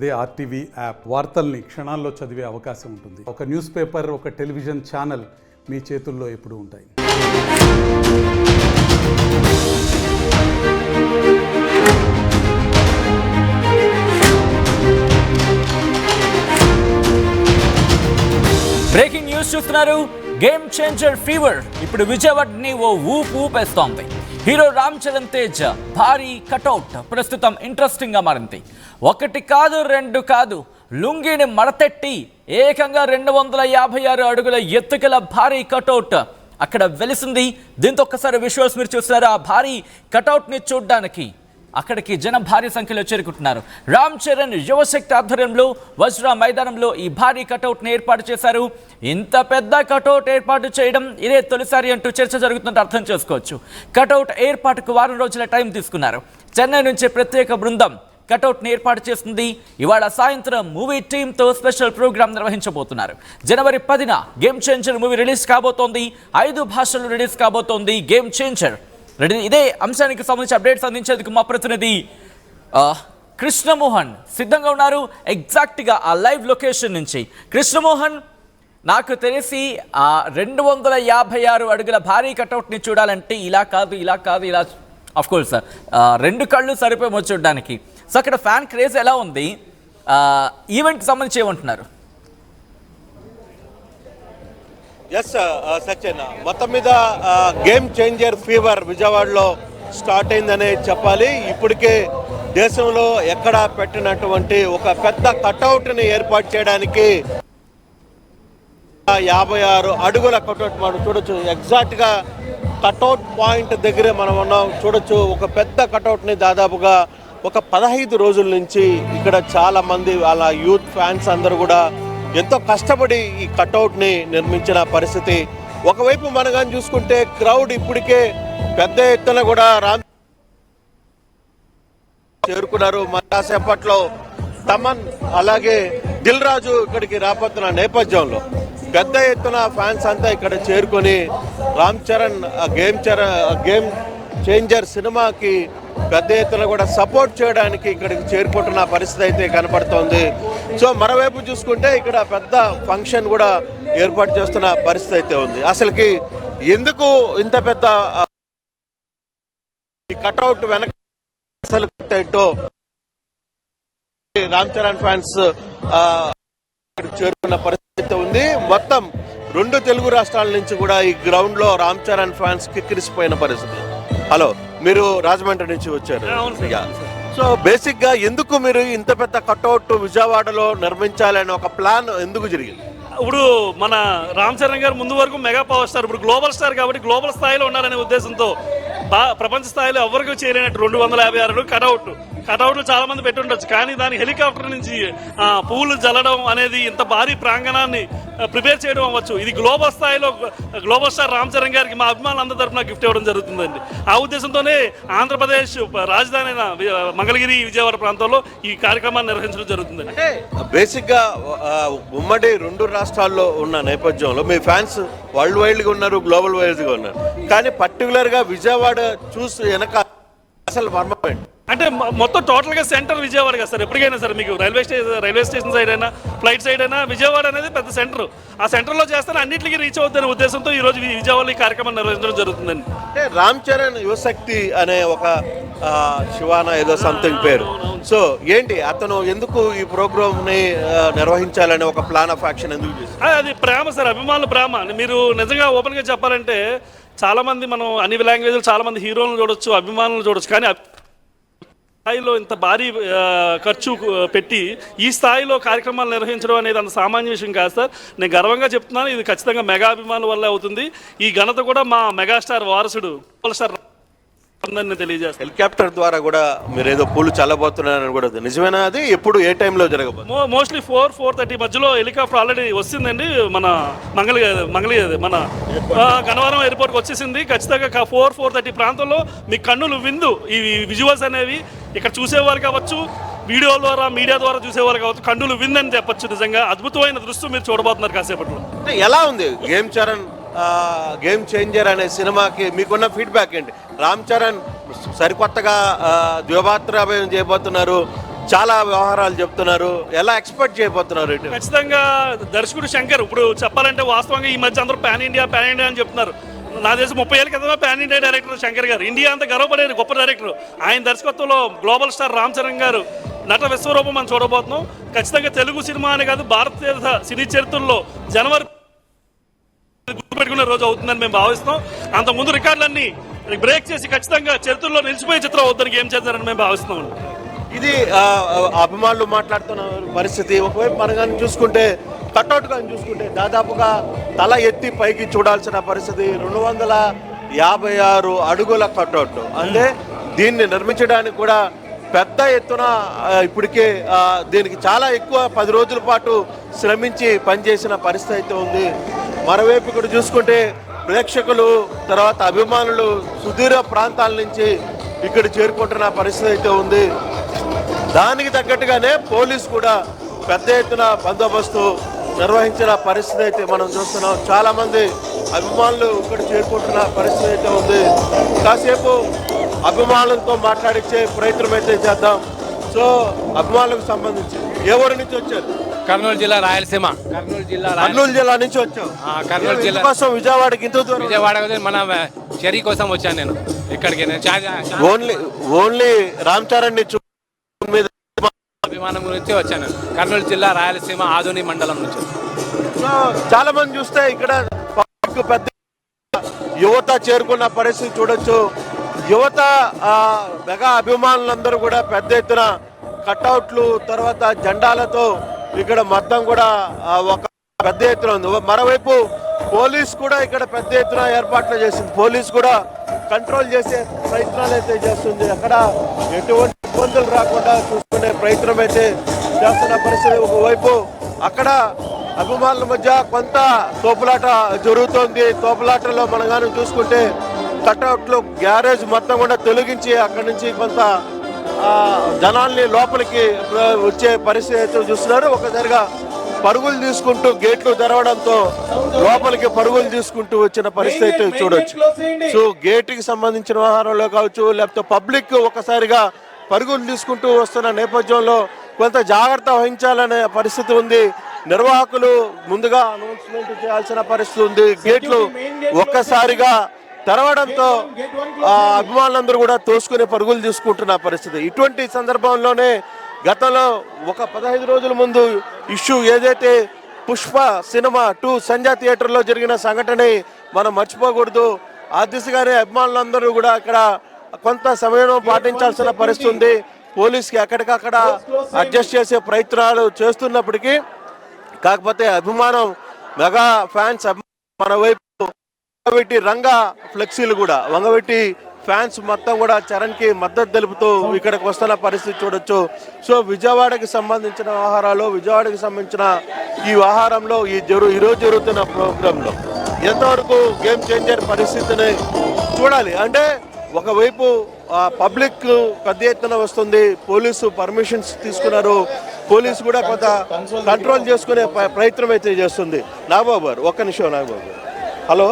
అదే RTV app వార్తల్ని క్షణాల్లో చదివే అవకాశం ఉంటుంది. ఒక న్యూస్ పేపర్, ఒక టెలివిజన్ ఛానల్ మీ చేతుల్లో ఎప్పుడూ ఉంటాయి. బ్రేకింగ్ న్యూస్ చూస్తున్నారు. గేమ్ చేంజర్ ఫీవర్ ఇప్పుడు విజయవాడని ఓ ఊపేస్తోంది. హీరో రామ్ చరణ్ తేజ్ భారీ కటౌట్ ప్రస్తుతం ఇంట్రెస్టింగ్ గా మారింది. ఒకటి కాదు, రెండు కాదు, లుంగిని మడతెట్టి ఏకంగా 256 అడుగుల ఎత్తుగల భారీ కటౌట్ అక్కడ వెలిసింది. దీంతో ఒక్కసారి విజువల్స్ మీరు చూస్తున్నారు. ఆ భారీ కటౌట్ ని చూడడానికి అక్కడికి జనం భారీ సంఖ్యలో చేరుకుంటున్నారు. రామ్ చరణ్ యువశక్తి ఆధ్వర్యంలో వజ్రా మైదానంలో ఈ భారీ కటౌట్ని ఏర్పాటు చేశారు. ఇంత పెద్ద కటౌట్ ఏర్పాటు చేయడం ఇదే తొలిసారి అంటూ చర్చ జరుగుతుంటే అర్థం చేసుకోవచ్చు. కటౌట్ ఏర్పాటుకు వారం రోజుల టైం తీసుకున్నారు. చెన్నై నుంచి ప్రత్యేక బృందం కటౌట్ని ఏర్పాటు చేస్తుంది. ఇవాళ సాయంత్రం మూవీ టీంతో స్పెషల్ ప్రోగ్రామ్ నిర్వహించబోతున్నారు. జనవరి 10న గేమ్ చేంజర్ మూవీ రిలీజ్ కాబోతోంది. 5 భాషల్లో రిలీజ్ కాబోతోంది గేమ్ చేంజర్. ఇదే అంశానికి సంబంధించి అప్డేట్స్ అందించేందుకు మా ప్రతినిధి కృష్ణమోహన్ సిద్ధంగా ఉన్నారు. ఎగ్జాక్ట్గా ఆ లైవ్ లొకేషన్ నుంచి. కృష్ణమోహన్, నాకు తెలిసి 256 అడుగుల భారీ కటౌట్ని చూడాలంటే ఇలా కాదు ఆఫ్ కోర్స్ సార్ 2 కళ్ళు సరిపోయి చూడడానికి. సో అక్కడ ఫ్యాన్ క్రేజ్ ఎలా ఉంది? ఈవెంట్కి సంబంధించి ఏమంటున్నారు? ఎస్ సత్యన్, మొత్తం మీద గేమ్ చేంజర్ ఫీవర్ విజయవాడలో స్టార్ట్ అయిందనే చెప్పాలి. ఇప్పటికే దేశంలో ఎక్కడా పెట్టినటువంటి ఒక పెద్ద కటౌట్ని ఏర్పాటు చేయడానికి 56 అడుగుల కటౌట్ మనం చూడొచ్చు. ఎగ్జాక్ట్గా కటౌట్ పాయింట్ దగ్గరే మనం ఉన్నాం. చూడొచ్చు ఒక పెద్ద కటౌట్ని దాదాపుగా ఒక 15 రోజుల నుంచి ఇక్కడ చాలా మంది వాళ్ళ యూత్ ఫ్యాన్స్ అందరూ కూడా ఎంతో కష్టపడి ఈ కటౌట్ని నిర్మించిన పరిస్థితి. ఒకవైపు మనం కానీ చూసుకుంటే క్రౌడ్ ఇప్పటికే పెద్ద ఎత్తున కూడా చేరుకున్నారు. కాసేపట్లో తమన్ అలాగే దిల్ రాజు ఇక్కడికి రాబోతున్న నేపథ్యంలో పెద్ద ఎత్తున ఫ్యాన్స్ అంతా ఇక్కడ చేరుకొని రామ్ చరణ్ గేమ్ చేంజర్ సినిమాకి పెద్ద ఎత్తున కూడా సపోర్ట్ చేయడానికి ఇక్కడికి చేరుకుంటున్న పరిస్థితి అయితే కనపడుతోంది. సో మరోవైపు చూసుకుంటే ఇక్కడ పెద్ద ఫంక్షన్ కూడా ఏర్పాటు చేస్తున్న పరిస్థితి అయితే ఉంది. అసలుకి ఎందుకు ఇంత పెద్ద కటౌట్ వెనక అసలు రామ్ చరణ్ ఫ్యాన్స్ చేరుకున్న పరిస్థితి ఉంది. మొత్తం 2 తెలుగు రాష్ట్రాల నుంచి కూడా ఈ గ్రౌండ్ లో రామ్ చరణ్ ఫ్యాన్స్ కిక్కిరిసిపోయిన పరిస్థితి. హలో, మీరు రాజమండ్రి నుంచి వచ్చారు. సో బేసిక్ గా ఎందుకు మీరు ఇంత పెద్ద కటౌట్ విజయవాడలో నిర్మించాలని ఒక ప్లాన్ ఎందుకు జరిగింది? ఇప్పుడు మన రామ్ చరణ్ గారు ముందు వరకు మెగా పవర్ స్టార్, ఇప్పుడు గ్లోబల్ స్టార్ కాబట్టి గ్లోబల్ స్థాయిలో ఉండాలనే ఉద్దేశంతో ప్రపంచ స్థాయిలో ఎవరికి చేయలేనట్టు 256 కటౌట్లు చాలా మంది పెట్టి ఉండొచ్చు. కానీ దాని హెలికాప్టర్ నుంచి పువ్వులు జల్లడం అనేది ఇంత భారీ ప్రాంగణాన్ని ప్రిపేర్ చేయడం అవ్వచ్చు. ఇది గ్లోబల్ స్థాయిలో గ్లోబల్ స్టార్ రామ్ చరణ్ గారికి మా అభిమానులందరి తరఫున గిఫ్ట్ ఇవ్వడం జరుగుతుందండి. ఆ ఉద్దేశంతోనే ఆంధ్రప్రదేశ్ రాజధాని అయిన మంగళగిరి, విజయవాడ ప్రాంతంలో ఈ కార్యక్రమాన్ని నిర్వహించడం జరుగుతుందండి. అంటే బేసిక్ గా ఉమ్మడి 2 రాష్ట్రాల్లో ఉన్న నేపథ్యంలో మీ ఫ్యాన్స్ వరల్డ్ వైడ్ గా ఉన్నారు, గ్లోబల్ వైడ్ గా ఉన్నారు. కానీ పర్టికులర్ గా విజయవాడ చూసి వెనక అసలు మర్మం అంటే మొత్తం టోటల్ గా సెంటర్ విజయవాడ కదా సార్. ఎప్పటికైనా సరే మీకు రైల్వే స్టేషన్ సైడ్ అయినా, ఫ్లైట్ సైడ్ అయినా విజయవాడ అనేది పెద్ద సెంటర్. ఆ సెంటర్ లో చేస్తే అన్నింటికి రీచ్ అవుతుందనే ఉద్దేశంతో ఈ రోజు విజయవాడలో ఈ కార్యక్రమం నిర్వహించడం జరుగుతుందండి. అంటే రామ్ చరణ్ యువశక్తి అనే ఒక శివానా ఏదో సంథింగ్ పేరు. సో ఏంటి అతను ఎందుకు ఈ ప్రోగ్రామ్ ని నిర్వహించాలనే ఒక ప్లాన్ ఆఫ్ యాక్షన్ ఎందుకు చేశారు? అది ప్రేమ సార్, అభిమానుల ప్రేమ. మీరు నిజంగా ఓపెన్ గా చెప్పాలంటే చాలా మంది మనం అన్ని లాంగ్వేజ్లు చాలా మంది హీరోలను చూడొచ్చు, అభిమానులు చూడొచ్చు. కానీ స్థాయిలో ఇంత భారీ ఖర్చు పెట్టి ఈ స్థాయిలో కార్యక్రమాలు నిర్వహించడం అనేది అంత సామాన్య విషయం కాదు సార్. నేను గర్వంగా చెప్తున్నాను, ఇది ఖచ్చితంగా మెగా అభిమానుల వల్లే అవుతుంది. ఈ ఘనత కూడా మా మెగాస్టార్ వారసుడు స్టార్ తెలియజేస్తారు. హెలికాప్టర్ ద్వారా కూడా మీరు ఏదో పూలు చల్లబోతున్నారని కూడా నిజమేనా? అది ఎప్పుడు ఏ టైంలో జరగబోతుంది? మోస్ట్లీ 4-4:30 మధ్యలో హెలికాప్టర్ ఆల్రెడీ వస్తుందండి. మన మన గన్నవరం ఎయిర్పోర్ట్కి వచ్చేసింది. ఖచ్చితంగా 4-4:30 ప్రాంతంలో మీ కన్నులు విందు ఈ విజువల్స్ అనేవి ఇక్కడ చూసేవారు కావచ్చు, వీడియో ద్వారా మీడియా ద్వారా చూసేవారు కావచ్చు, కన్నులు విందని చెప్పొచ్చు. నిజంగా అద్భుతమైన దృశ్యం మీరు చూడబోతున్నారు కాసేపట్లో. ఎలా ఉంది గేమ్ చేంజర్ అనే సినిమాకి మీకున్న ఫీడ్బ్యాక్ ఏంటి? రామ్ చరణ్ సరికొత్తగా ద్విపాత్రాభినయం చేయబోతున్నారు. చాలా వ్యవహారాలు చెప్తున్నారు. ఎలా ఎక్స్పెక్ట్ చేయబోతున్నారు ఇటు? ఖచ్చితంగా దర్శకుడు శంకర్ ఇప్పుడు చెప్పాలంటే వాస్తవంగా ఈ మధ్య అందరూ పాన్ ఇండియా అని చెప్తున్నారు. నా దేశం 30 ఏళ్ళ క్రితమే పాన్ ఇండియా డైరెక్టర్ శంకర్ గారు. ఇండియా అంతా గర్వపడే గొప్ప డైరెక్టర్. ఆయన దర్శకత్వంలో గ్లోబల్ స్టార్ రామ్ చరణ్ గారు నట విశ్వరూపం మనం చూడబోతున్నాం. ఖచ్చితంగా తెలుగు సినిమా అనే కాదు భారతదేశ సినీ చరిత్రలో జనవరి గుర్తుపెట్టుకునే రోజు అవుతుందని మేము భావిస్తున్నాం. అంతకుముందు రికార్డులన్నీ బ్రేక్ చేసి ఖచ్చితంగా చరిత్రలో నిలిచిపోయే చిత్రం అవుతానికి ఏం చేస్తారని మేము భావిస్తున్నాం. ఇది అభిమానులు మాట్లాడుతున్న పరిస్థితి. ఒకవైపు మనం కానీ చూసుకుంటే కట్అవుట్ కానీ చూసుకుంటే దాదాపుగా తల ఎత్తి పైకి చూడాల్సిన పరిస్థితి. 256 అడుగుల కట్అవుట్. అంటే దీన్ని నిర్మించడానికి కూడా పెద్ద ఎత్తున ఇప్పటికే దీనికి చాలా ఎక్కువ 10 రోజుల పాటు శ్రమించి పనిచేసిన పరిస్థితి అయితే ఉంది. మరోవైపు ఇక్కడ చూసుకుంటే ప్రేక్షకులు తర్వాత అభిమానులు సుదూర ప్రాంతాల నుంచి ఇక్కడ చేరుకుంటున్న పరిస్థితి అయితే ఉంది. దానికి తగ్గట్టుగానే పోలీసు కూడా పెద్ద ఎత్తున బందోబస్తు నిర్వహించిన పరిస్థితి అయితే మనం చూస్తున్నాం. చాలా మంది అభిమానులు ఇక్కడ చేరుకుంటున్న పరిస్థితి అయితే ఉంది. కాసేపు అభిమానులతో మాట్లాడించే ప్రయత్నం అయితే చేద్దాం. సో అభిమానులకు సంబంధించి ఏ ఊరి నుంచి వచ్చారు? కర్నూలు జిల్లా రాయలసీమ. కర్నూలు జిల్లా నుంచి వచ్చాం. కర్నూలు జిల్లా కోసం విజయవాడకి ఇంత దూరం? విజయవాడ మన చెరీ కోసం వచ్చాను నేను ఇక్కడికి. ఓన్లీ రామ్ చరణ్ మీద అభిమానం గురించి వచ్చాను. కర్నూలు జిల్లా రాయలసీమ ఆదోని మండలం నుంచి. చాలా మంది చూస్తే ఇక్కడ పెద్ద యువత చేరుకున్న పరిస్థితి చూడొచ్చు. యువత మెగా అభిమానులందరూ కూడా పెద్ద ఎత్తున కట్అవుట్లు తర్వాత జెండాలతో ఇక్కడ మొత్తం కూడా ఒక పెద్ద ఎత్తున ఉంది. మరోవైపు పోలీస్ కూడా ఇక్కడ పెద్ద ఎత్తున ఏర్పాట్లు చేసింది. పోలీస్ కూడా కంట్రోల్ చేసే ప్రయత్నాలు అయితే చేస్తుంది. అక్కడ ఎటువంటి ఇబ్బందులు రాకుండా చూసుకునే ప్రయత్నం అయితే చేస్తున్న పరిస్థితి. ఒకవైపు అక్కడ అభిమానుల మధ్య కొంత తోపులాట జరుగుతోంది. తోపులాటలో మనం కానీ చూసుకుంటే కట్అవుట్లు గ్యారేజ్ మొత్తం కూడా తొలగించి అక్కడి నుంచి కొంత జనాల్ని లోపలికి వచ్చే పరిస్థితి అయితే చూస్తున్నారు. ఒకసారిగా పరుగులు తీసుకుంటూ గేట్లు తెరవడంతో లోపలికి పరుగులు తీసుకుంటూ వచ్చిన పరిస్థితి అయితే చూడొచ్చు. సో గేట్కి సంబంధించిన వ్యవహారంలో కావచ్చు, లేకపోతే పబ్లిక్ ఒకసారిగా పరుగులు తీసుకుంటూ వస్తున్న నేపథ్యంలో కొంత జాగ్రత్త వహించాలనే పరిస్థితి ఉంది. నిర్వాహకులు ముందుగా అనౌన్స్మెంట్ చేయాల్సిన పరిస్థితి ఉంది. గేట్లు ఒక్కసారిగా తెరవడంతో అభిమానులందరూ కూడా తోసుకునే పరుగులు తీసుకుంటున్న పరిస్థితి. ఇటువంటి సందర్భంలోనే గతంలో ఒక 15 రోజుల ముందు ఇష్యూ ఏదైతే పుష్ప సినిమా 2 సంధ్యా థియేటర్లో జరిగిన సంఘటన మనం మర్చిపోకూడదు. ఆ దిశగానే అభిమానులందరూ కూడా అక్కడ కొంత సమయం పాటించాల్సిన పరిస్థితి ఉంది. పోలీస్కి అక్కడికక్కడ అడ్జస్ట్ చేసే ప్రయత్నాలు చేస్తున్నప్పటికీ కాకపోతే అభిమానం మెగా ఫ్యాన్స్ మన వైపు వంగవెట్టి రంగా ఫ్లెక్సీలు కూడా వంగవెట్టి ఫ్యాన్స్ మొత్తం కూడా చరణ్కి మద్దతు తెలుపుతూ ఇక్కడికి వస్తున్న పరిస్థితి చూడొచ్చు. సో విజయవాడకి సంబంధించిన వ్యవహారాలు, విజయవాడకి సంబంధించిన ఈ వ్యవహారంలో ఈరోజు జరుగుతున్న ప్రోగ్రాంలో ఎంతవరకు గేమ్ చేంజర్ పరిస్థితిని చూడాలి. అంటే ఒకవైపు పబ్లిక్ పెద్ద ఎత్తున వస్తుంది, పోలీసు పర్మిషన్స్ తీసుకున్నారు, పోలీసు కూడా కొంత కంట్రోల్ చేసుకునే ప్రయత్నం అయితే చేస్తుంది. నాగబాబు గారు ఒక్క నిమిషం. నాగబాబు గారు హలో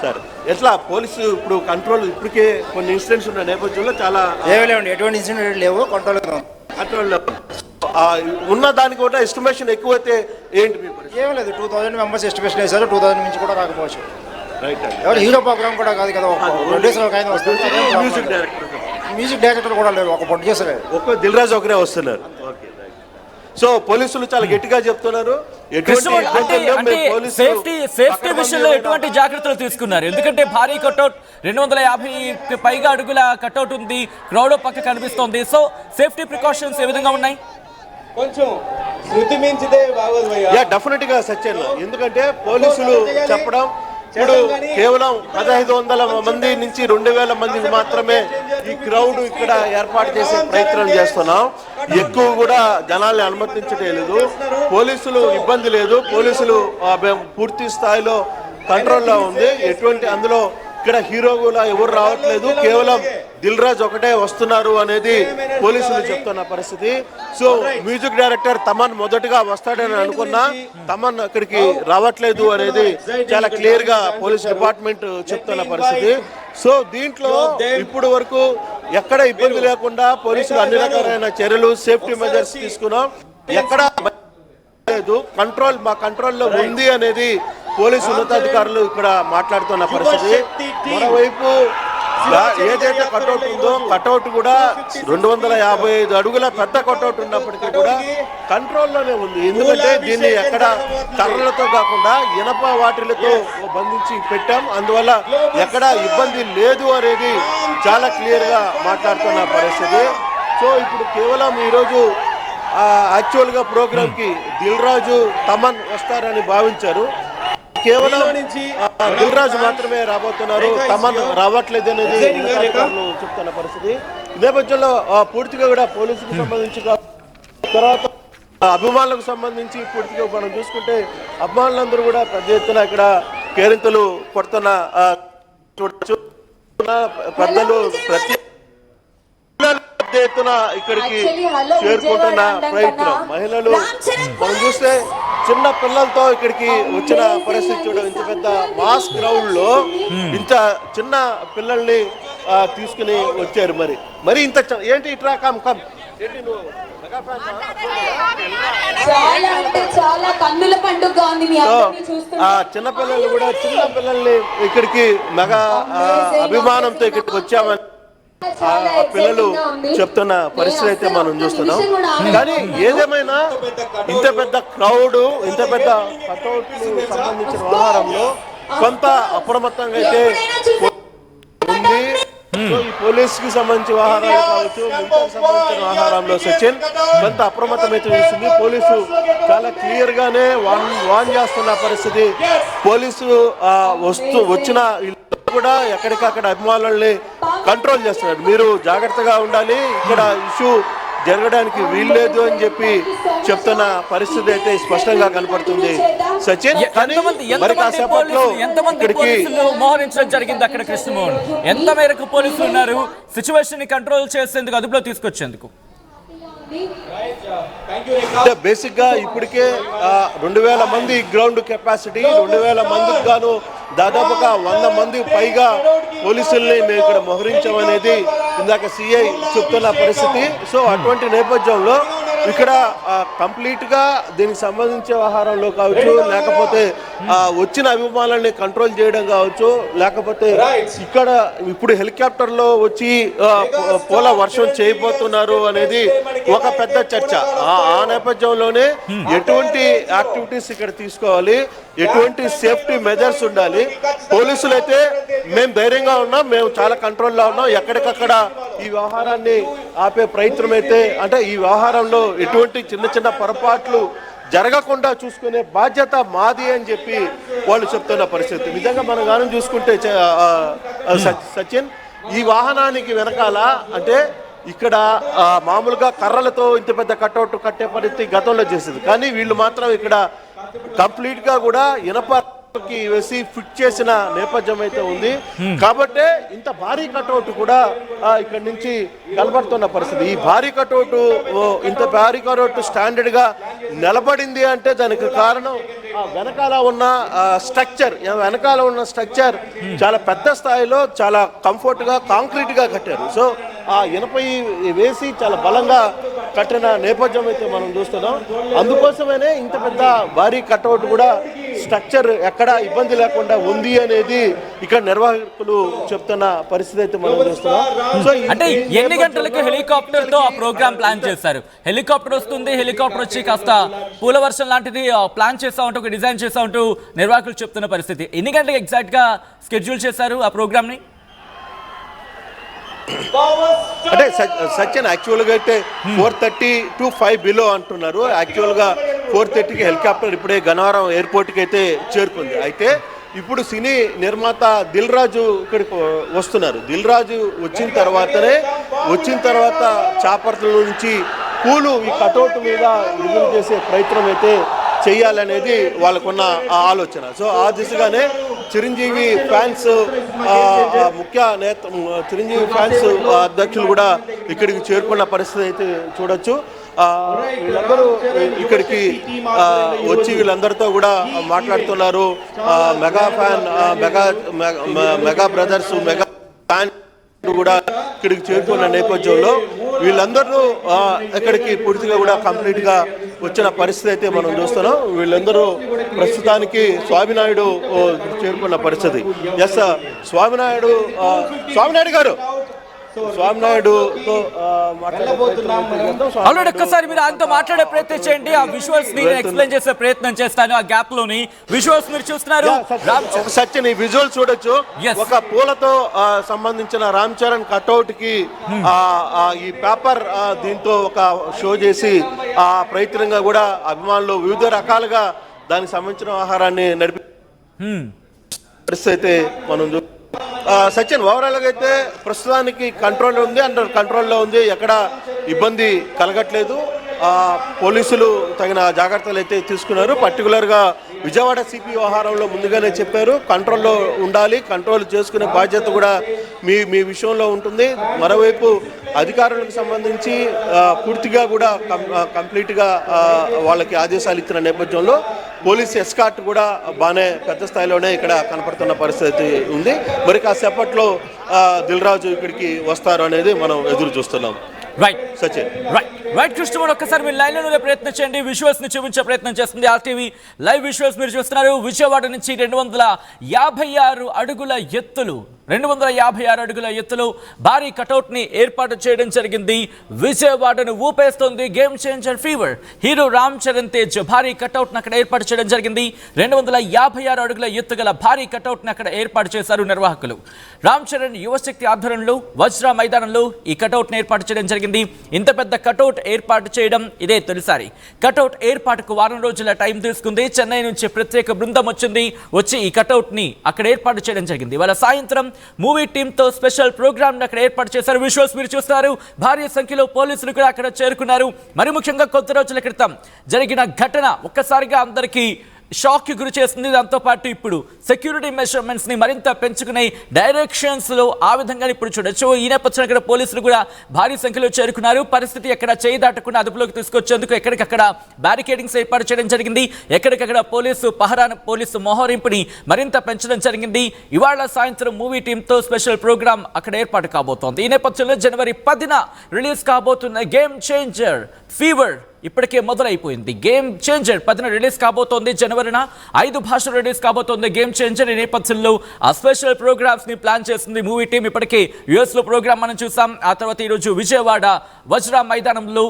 సార్, ఎట్లా పోలీసు ఇప్పుడు కంట్రోల్ ఇప్పటికే కొన్ని ఇన్సిడెంట్స్ ఉన్న నేపథ్యంలో చాలా లేవండి, ఎటువంటి ఇన్సిడెంట్ లేవు, కంట్రోల్ ఉన్న దానికి కూడా ఎస్టిమేషన్ ఎక్కువైతే ఏంటి? ఏం లేదు, 2000 మెంబర్స్ ఎస్టిమేషన్ వేశారు. 2000 నుంచి కూడా రాకపోవచ్చు. రైట్. ఎవరు హీరో ప్రోగ్రామ్ కూడా కాదు కదా, మ్యూజిక్ డైరెక్టర్ కూడా లేదు, ఒక ప్రొడ్యూసర్ ఒక్క దిల్ రాజు ఒకరే వస్తున్నారు. సో పోలీసులు చాలా గట్టిగా చెప్తున్నారు. సేఫ్టీ విషయంలో ఎటువంటి జాగ్రత్తలు తీసుకున్నారు? ఎందుకంటే భారీ కట్అవుట్ 250 పైగా అడుగుల కట్అవుట్ ఉంది, క్రౌడ్ పక్క కనిపిస్తోంది. సో సేఫ్టీ ప్రికాషన్స్ ఏ విధంగా ఉన్నాయి? కొంచెం శృతి మించితే బాగోదు భయ్యా. డెఫినెట్ గా సత్యం. ఎందుకంటే పోలీసులు చెప్పడం ఇప్పుడు కేవలం 1500 మంది నుంచి 2000 మందికి మాత్రమే ఈ క్రౌడ్ ఇక్కడ ఏర్పాటు చేసే ప్రయత్నం చేస్తున్నాం. ఎక్కువ కూడా జనాల్ని అనుమతించడం లేదు. పోలీసులు ఇబ్బంది లేదు, పోలీసులు పూర్తి స్థాయిలో కంట్రోల్లో ఉంది. ఎటువంటి అందులో ఇక్కడ హీరో కూడా ఎవరు రావట్లేదు, కేవలం దిల్ రాజు ఒకటే వస్తున్నారు అనేది పోలీసులు చెప్తున్న పరిస్థితి. సో మ్యూజిక్ డైరెక్టర్ తమన్ మొదటగా వస్తాడని అనుకున్నా తమన్ అక్కడికి రావట్లేదు అనేది చాలా క్లియర్ గా పోలీస్ డిపార్ట్మెంట్ చెప్తున్న పరిస్థితి. సో దీంట్లో ఇప్పుడు వరకు ఎక్కడ ఇబ్బంది లేకుండా పోలీసులు అన్ని రకాలైన చర్యలు సేఫ్టీ మెజర్స్ తీసుకున్నాం. ఎక్కడ లేదు, మా కంట్రోల్లో ఉంది అనేది పోలీసు ఉన్నతాధికారులు ఇక్కడ మాట్లాడుతున్న పరిస్థితి. మరోవైపు ఏదైతే కటౌట్ ఉందో కటౌట్ కూడా 255 అడుగుల పెద్ద కటౌట్ ఉన్నప్పటికీ కూడా కంట్రోల్లోనే ఉంది. ఎందుకంటే దీన్ని ఎక్కడ కర్రలతో కాకుండా ఇనప వాటిలతో బంధించి పెట్టాం. అందువల్ల ఎక్కడ ఇబ్బంది లేదు అనేది చాలా క్లియర్గా మాట్లాడుతున్న పరిస్థితి. సో ఇప్పుడు కేవలం ఈరోజు యాక్చువల్గా ప్రోగ్రామ్కి దిల్ రాజు తమన్ వస్తారని భావించారు. కేవలం దిల్ రాజు మాత్రమే రాబోతున్నారు, తమన్ రావట్లేదు అనేది చెప్తున్న పరిస్థితి. ఈ నేపథ్యంలో పూర్తిగా కూడా పోలీసులకు సంబంధించి తర్వాత అభిమానులకు సంబంధించి పూర్తిగా మనం చూసుకుంటే అభిమానులందరూ కూడా పెద్ద ఎత్తున ఇక్కడ కేరింతలు కొడుతున్న చూడొచ్చు. పెద్దలు ప్రతి ఎత్తున ఇక్కడికి చేరుకుంటున్న ప్రయత్నం మహిళలు మనం చూస్తే చిన్న పిల్లలతో ఇక్కడికి వచ్చిన పరిస్థితి చూడడం. ఇంత పెద్ద మాస్ క్రౌడ్ లో ఇంత చిన్న పిల్లల్ని తీసుకుని వచ్చారు. మరి ఇంత ఏంటి ఇట్రా కమ్ ఏంటి నువ్వు చిన్న పిల్లలు కూడా చిన్న పిల్లల్ని ఇక్కడికి మెగా అభిమానంతో ఇక్కడికి వచ్చామని పిల్లలు చెప్తున్న పరిస్థితి అయితే మనం చూస్తున్నాం. కానీ ఏదేమైనా ఇంత పెద్ద క్రౌడ్ ఇంత పెద్ద కటౌట్ సంబంధించిన వ్యవహారంలో కొంత అప్రమత్తంగా అయితే ఉంది. ఈ పోలీసుకి సంబంధించిన వ్యవహారాలు కావచ్చు, మిలిటరీకి సంబంధించిన వ్యవహారంలో సచిన్ కొంత అప్రమత్తమైతే చేస్తుంది. పోలీసు చాలా క్లియర్ గానే వాన్ చేస్తున్న పరిస్థితి. పోలీసు వచ్చిన కూడా ఎక్కడికక్కడ అభిమానుల్ని కంట్రోల్ చేస్తున్నారు. మీరు జాగ్రత్తగా ఉండాలి, ఇక్కడ ఇష్యూ జరగడానికి వీల్లేదు అని చెప్పి చెప్తున్న పరిస్థితి అయితే స్పష్టంగా కనపడుతుంది. సచిన్ మరి కాసేపట్లో ఇక్కడికి మోహరించడం జరిగింది. అక్కడ కృష్ణమోహన్ ఎంత మేరకు పోలీసులు ఉన్నారు సిచ్యువేషన్ ని కంట్రోల్ చేసేందుకు, అదుపులో తీసుకొచ్చేందుకు? అంటే బేసిక్ గా ఇప్పటికే 2000 మంది గ్రౌండ్ కెపాసిటీ, 2000 మందికి గాను దాదాపుగా 100 మంది పైగా పోలీసుల్ని మేము ఇక్కడ మోహరించామనేది ఇందాక సిఐ చెప్తున్న పరిస్థితి. సో అటువంటి నేపథ్యంలో ఇక్కడ కంప్లీట్ గా దీనికి సంబంధించిన వ్యవహారంలో కావచ్చు, లేకపోతే వచ్చిన అభిమానులని కంట్రోల్ చేయడం కావచ్చు, లేకపోతే ఇక్కడ ఇప్పుడు హెలికాప్టర్ లో వచ్చి పూల వర్షం చేయబోతున్నారు అనేది ఒక పెద్ద చర్చ. ఆ నేపథ్యంలోనే ఎటువంటి యాక్టివిటీస్ ఇక్కడ తీసుకోవాలి, ఎటువంటి సేఫ్టీ మెజర్స్ ఉండాలి. పోలీసులు అయితే మేము ధైర్యంగా ఉన్నాం, మేము చాలా కంట్రోల్లో ఉన్నాం, ఎక్కడికక్కడ ఈ వ్యవహారాన్ని ఆపే ప్రయత్నం అయితే అంటే ఈ వ్యవహారంలో ఎటువంటి చిన్న చిన్న పొరపాట్లు జరగకుండా చూసుకునే బాధ్యత మాది అని చెప్పి వాళ్ళు చెప్తున్న పరిస్థితి. నిజంగా మనం గానం చూసుకుంటే సచిన్ ఈ వాహనానికి వెనకాల అంటే ఇక్కడ మామూలుగా కర్రలతో ఇంత పెద్ద కట్అవుట్ కట్టే పరిస్థితి గతంలో చేసేది. కానీ వీళ్ళు మాత్రం ఇక్కడ కంప్లీట్ గా కూడా ఇనపకి వేసి ఫిట్ చేసిన నేపథ్యం అయితే ఉంది. కాబట్టి ఇంత భారీ కట్అవుట్ కూడా ఇక్కడ నుంచి కనబడుతున్న పరిస్థితి. ఈ భారీ కట్అవుట్ ఇంత భారీ కట్అవుట్ స్టాండర్డ్ గా నిలబడింది అంటే దానికి కారణం వెనకాల ఉన్న స్ట్రక్చర్ చాలా పెద్ద స్థాయిలో చాలా కంఫర్ట్ గా కాంక్రీట్ గా కట్టారు. సో ఆ ఇనపై వేసి చాలా బలంగా కట్టిన నేపథ్యం అయితే మనం చూస్తున్నాం. అందుకోసమనే ఇంత పెద్ద భారీ కట్అవుట్ కూడా స్ట్రక్చర్ ఎక్కడ ఇబ్బంది లేకుండా ఉంది అనేది ఇక్కడ నిర్వాహకులు చెప్తున్న పరిస్థితి అయితే మనం చూస్తున్నాం. సో అంటే ఎన్ని గంటలకు హెలికాప్టర్ తో ఆ ప్రోగ్రామ్ ప్లాన్ చేశారు? హెలికాప్టర్ వస్తుంది, హెలికాప్టర్ వచ్చి కాస్త పూల వర్షం లాంటిది ప్లాన్ చేస్తా ఉంటూ ఒక డిజైన్ చేస్తా ఉంటూ నిర్వాహకులు చెప్తున్న పరిస్థితి. ఎన్ని గంటలకు ఎగ్జాక్ట్ గా స్కెడ్యూల్ చేశారు ఆ ప్రోగ్రామ్ ని? అంటే సచిన్ యాక్చువల్గా అయితే 4:30 to 5 బిలో అంటున్నారు. యాక్చువల్గా 4:30కి హెలికాప్టర్ ఇప్పుడే గన్నవరం ఎయిర్పోర్ట్కి అయితే చేరుకుంది. అయితే ఇప్పుడు సినీ నిర్మాత దిల్ రాజు ఇక్కడికి వస్తున్నారు. దిల్ రాజు వచ్చిన తర్వాత చాపర్ల నుంచి పూలు ఈ కటౌట్ మీద విడుదల చేసే ప్రయత్నం అయితే చేయాలనేది వాళ్ళకున్న ఆలోచన. సో ఆ దిశగానే చిరంజీవి ఫ్యాన్స్ చిరంజీవి ఫ్యాన్స్ అధ్యక్షులు కూడా ఇక్కడికి చేరుకున్న పరిస్థితి అయితే చూడొచ్చు. వీళ్ళందరూ ఇక్కడికి వచ్చి వీళ్ళందరితో కూడా మాట్లాడుతున్నారు. Mega fan mega brothers mega fan కూడా ఇక్కడికి చేరుకున్న నేపథ్యంలో వీళ్ళందరూ ఇక్కడికి పూర్తిగా కూడా కంప్లీట్ గా వచ్చిన పరిస్థితి అయితే మనం చూస్తున్నాం. వీళ్ళందరూ ప్రస్తుతానికి స్వామినాయుడు చేరుకున్న పరిస్థితి. ఎస్, స్వామినాయుడు గారు, స్వామినాయుడుతో ఆల్రెడీ ఒక్కసారి మీరు ఆయనతో మాట్లాడే ప్రయత్నం చేయండి. ఆ విజువల్స్ ని ఎక్స్ప్లెయిన్ చేసే ప్రయత్నం చేస్తాను. ఆ గ్యాప్ లోని విజువల్స్ మీరు చూస్తున్నారు. సచిన్, ఈ విజువల్ చూడొచ్చు. ఒక పూలతో సంబంధించిన రామ్ చరణ్ కట్అవుట్ కి ఈ పేపర్ దీంతో ఒక షో చేసి ఆ ప్రయత్నంగా కూడా అభిమానులు వివిధ రకాలుగా దానికి సంబంధించిన ఆహారాన్ని నడిపి పరిస్థితి అయితే మనం సచిన్, ఓవరాల్ గా అయితే ప్రస్తుతానికి కంట్రోల్ ఉంది, అండర్ కంట్రోల్లో ఉంది, ఎక్కడ ఇబ్బంది కలగట్లేదు. పోలీసులు తగిన జాగ్రత్తలు అయితే తీసుకున్నారు. పర్టికులర్గా విజయవాడ సిపి వ్యవహారంలో ముందుగానే చెప్పారు, కంట్రోల్లో ఉండాలి, కంట్రోల్ చేసుకునే బాధ్యత కూడా మీ విషయంలో ఉంటుంది. మరోవైపు అధికారులకు సంబంధించి పూర్తిగా కూడా కంప్లీట్గా వాళ్ళకి ఆదేశాలు ఇచ్చిన నేపథ్యంలో పోలీస్ ఎస్కార్ట్ కూడా బాగానే పెద్ద స్థాయిలోనే ఇక్కడ కనపడుతున్న పరిస్థితి ఉంది. మరి కాసేపట్లో దిల్ రాజు ఇక్కడికి వస్తారు అనేది మనం ఎదురు చూస్తున్నాం. రైట్ సచిన్. రైట్ కృష్ణమోహన్, ఒక్కసారి మీరు లైన్ లో ప్రయత్నం చేయండి. విజువల్స్ ని చూపించే ప్రయత్నం చేస్తుంది ఆర్టీవీ లైవ్. విజువల్స్ మీరు చూస్తున్నారు. విజయవాడ నుంచి 256 అడుగుల ఎత్తులు 256 అడుగుల ఎత్తులో భారీ కటౌట్ ని ఏర్పాటు చేయడం జరిగింది. విజయవాడను ఊపేస్తోంది game changer fever. Hero Ram Charan Tej భారీ కటౌట్ అక్కడ ఏర్పాటు చేయడం జరిగింది. 256 అడుగుల ఎత్తు గల భారీ కటౌట్ ని అక్కడ ఏర్పాటు చేశారు నిర్వాహకులు. రామ్ చరణ్ యువశక్తి ఆధ్వర్యంలో వజ్రా మైదానంలో ఈ కటౌట్ ని ఏర్పాటు చేయడం జరిగింది. ఇంత పెద్ద కటౌట్ ఏర్పాటు చేయడం ఇదే తొలిసారి. కటౌట్ ఏర్పాటుకు వారం రోజుల టైం తీసుకుంది. చెన్నై నుంచి ప్రత్యేక బృందం వచ్చి ఈ కటౌట్ ని అక్కడ ఏర్పాటు చేయడం జరిగింది. ఇవాళ సాయంత్రం మూవీ టీమ్ తో స్పెషల్ ప్రోగ్రామ్ అక్కడ ఏర్పాటు చేశారు. విజువల్స్ మీరు చూస్తారు. భారీ సంఖ్యలో పోలీసులు కూడా అక్కడ చేరుకున్నారు. మరి ముఖ్యంగా కొద్ది రోజుల క్రితం జరిగిన ఘటన ఒక్కసారిగా అందరికీ షాక్ కి గురి చేస్తుంది. దాంతో పాటు ఇప్పుడు సెక్యూరిటీ మెజర్మెంట్స్ ని మరింత పెంచుకునే డైరెక్షన్స్ లో ఆ విధంగా ఇప్పుడు చూడొచ్చు. ఈ నేపథ్యంలో ఇక్కడ పోలీసులు కూడా భారీ సంఖ్యలో చేరుకున్నారు. పరిస్థితి ఎక్కడ చేయి దాటకుండా అదుపులోకి తీసుకొచ్చేందుకు ఎక్కడికక్కడ బ్యారికేడింగ్స్ ఏర్పాటు చేయడం జరిగింది. ఎక్కడికక్కడ పోలీసు మోహరింపుని మరింత పెంచడం జరిగింది. ఇవాళ సాయంత్రం మూవీ టీమ్ తో స్పెషల్ ప్రోగ్రామ్ అక్కడ ఏర్పాటు కాబోతోంది. ఈ నేపథ్యంలో జనవరి 10న రిలీజ్ కాబోతున్న గేమ్ చేంజర్ ఫీవర్ ఇప్పటికే మొదలైపోయింది. గేమ్ చేంజర్ 10న రిలీజ్ కాబోతోంది. జనవరిన 5 భాషలు రిలీజ్ కాబోతోంది గేమ్ చేంజర్. ఈ నేపథ్యంలో ఆ స్పెషల్ ప్రోగ్రామ్స్ ని ప్లాన్ చేస్తుంది మూవీ టీం. ఇప్పటికే యుఎస్ లో ప్రోగ్రామ్ మనం చూసాం. ఆ తర్వాత ఈరోజు విజయవాడ వజ్రా మైదానంలో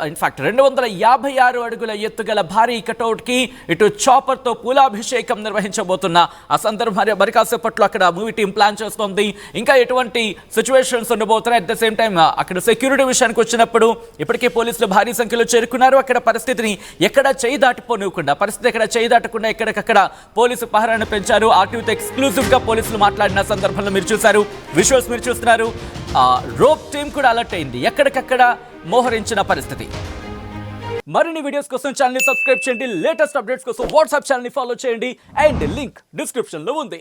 ఇన్ఫాక్ట్ 256 అడుగుల ఎత్తుగల భారీ కటౌట్ కి ఇటు చాపర్ తో పూలాభిషేకం నిర్వహించబోతున్న ఆ సందర్భం మరి కాసేపట్లో అక్కడ మూవీ టీం ప్లాన్ చేస్తోంది. ఇంకా ఎటువంటి సిచ్యువేషన్స్ ఉండబోతున్నాయి. అట్ ద సేమ్ టైం అక్కడ సెక్యూరిటీ విషయానికి వచ్చినప్పుడు ఇప్పటికే పోలీసులు భారీ సంఖ్యలో చేరుకున్నారు. అక్కడ పరిస్థితిని ఎక్కడ చేయి దాటిపోనివ్వకుండా ఎక్కడికక్కడ పోలీసు పహరాను పెంచారు. ఆర్టీవీతో ఎక్స్క్లూజివ్ గా పోలీసులు మాట్లాడిన సందర్భంలో మీరు చూశారు. విజువల్స్ మీరు చూస్తున్నారు. రోప్ టీం కూడా అలర్ట్ అయింది. ఎక్కడికక్కడ మోహరించిన పరిస్థితి. మరిన్ని వీడియోస్ కోసం ఛానల్ ని సబ్స్క్రైబ్ చేయండి. లేటెస్ట్ అప్డేట్స్ కోసం వాట్సాప్ ఛానల్ ని ఫాలో చేయండి. అండ్ లింక్ డిస్క్రిప్షన్ లో ఉంది.